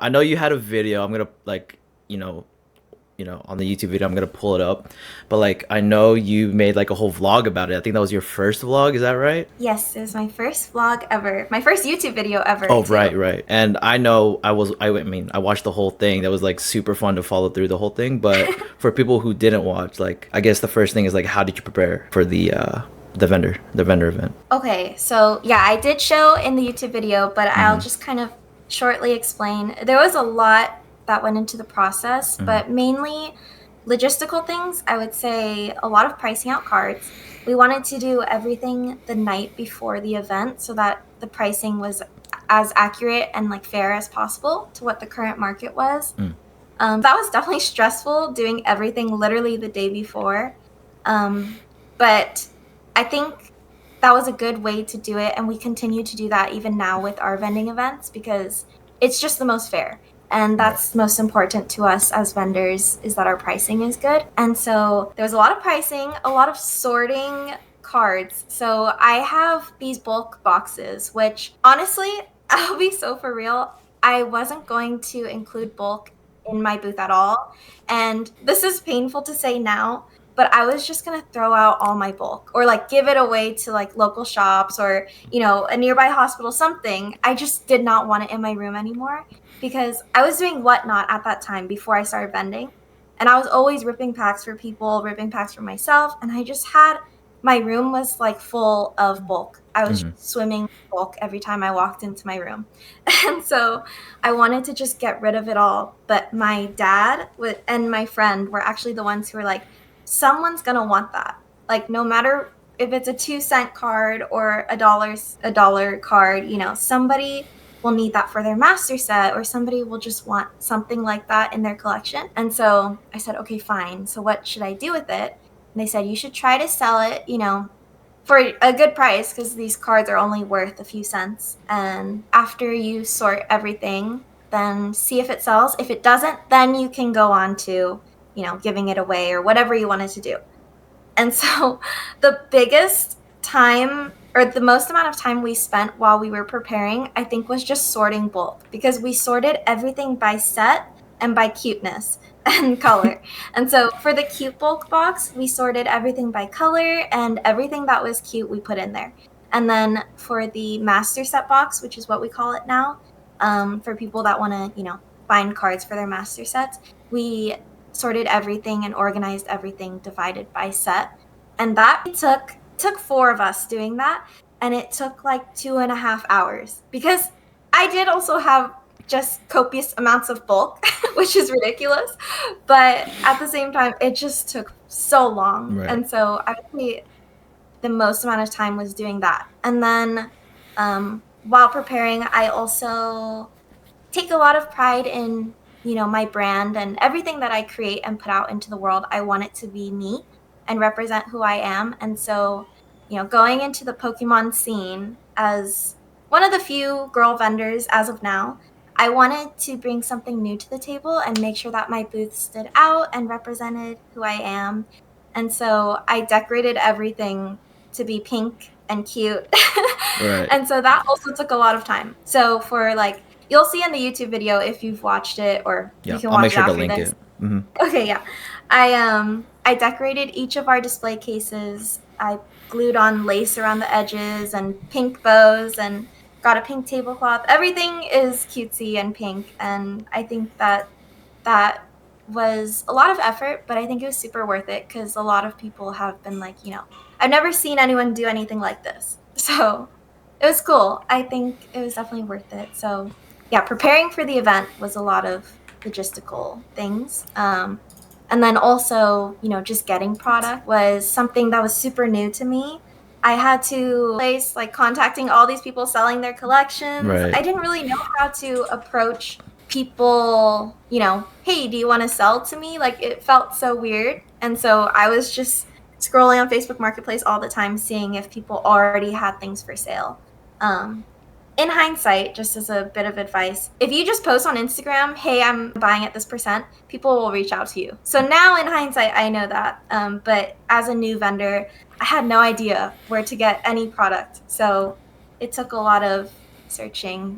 I know you had a video. I'm gonna like, you know, on the YouTube video, I'm gonna pull it up. But like, I know you made like a whole vlog about it. I think that was your first vlog. Is that right? Yes, it was my first vlog ever. My first YouTube video ever, Oh, too. right, right. And I know I mean, I watched the whole thing. That was like super fun to follow through the whole thing. But for people who didn't watch, like, I guess the first thing is like, how did you prepare for the vendor event? Okay, so yeah, I did show in the YouTube video, but I'll Mm-hmm. just kind of shortly explain. There was a lot that went into the process, Mm-hmm. but mainly logistical things. I would say a lot of pricing out cards. We wanted to do everything the night before the event so that the pricing was as accurate and like fair as possible to what the current market was. Mm. That was definitely stressful doing everything literally the day before. But I think that was a good way to do it. And we continue to do that even now with our vending events because it's just the most fair. And Right. that's most important to us as vendors is that our pricing is good. And so there was a lot of pricing, a lot of sorting cards. So I have these bulk boxes, which honestly, I'll be so for real. I wasn't going to include bulk in my booth at all. And this is painful to say now, but I was just gonna throw out all my bulk or like give it away to like local shops or, a nearby hospital, something. I just did not want it in my room anymore because I was doing whatnot at that time before I started vending. And I was always ripping packs for people, ripping packs for myself. And I just had my room was like full of bulk. I was Mm-hmm. just swimming in bulk every time I walked into my room. And so I wanted to just get rid of it all. But my dad and my friend were actually the ones who were like, someone's gonna want that. Like no matter if it's a 2 cent card or a dollar card, somebody will need that for their master set or somebody will just want something like that in their collection. And so I said, okay, fine. So what should I do with it? And they said, you should try to sell it, for a good price because these cards are only worth a few cents. And after you sort everything, then see if it sells. If it doesn't, then you can go on to, giving it away or whatever you wanted to do. And so the biggest time or the most amount of time we spent while we were preparing, I think, was just sorting bulk because we sorted everything by set and by cuteness and color. And so for the cute bulk box, we sorted everything by color and everything that was cute we put in there. And then for the master set box, which is what we call it now, for people that want to, find cards for their master sets, we sorted everything and organized everything divided by set. And that took four of us doing that. And it took like 2.5 hours because I did also have just copious amounts of bulk, which is ridiculous. But at the same time, it just took so long. Right. And so I would say the most amount of time was doing that. And then while preparing, I also take a lot of pride in, my brand and everything that I create and put out into the world. I want it to be me and represent who I am. And so, going into the Pokemon scene as one of the few girl vendors as of now, I wanted to bring something new to the table and make sure that my booth stood out and represented who I am. And so I decorated everything to be pink and cute. Right. And so that also took a lot of time. So for like, you'll see in the YouTube video if you've watched it, or you Yeah. can I'll make watch it sure to after link this. it. Mm-hmm. Okay, yeah. I decorated each of our display cases. I glued on lace around the edges and pink bows and got a pink tablecloth. Everything is cutesy and pink, and I think that was a lot of effort, but I think it was super worth it because a lot of people have been like, I've never seen anyone do anything like this. So it was cool. I think it was definitely worth it. So yeah, preparing for the event was a lot of logistical things. And then also, just getting product was something that was super new to me. I had to place like contacting all these people selling their collections. Right. I didn't really know how to approach people, hey, do you want to sell to me? Like it felt so weird. And so I was just scrolling on Facebook Marketplace all the time, seeing if people already had things for sale. Um, in hindsight, just as a bit of advice, if you just post on Instagram, hey, I'm buying at this percent, people will reach out to you. So now in hindsight, I know that. But as a new vendor, I had no idea where to get any product. So it took a lot of searching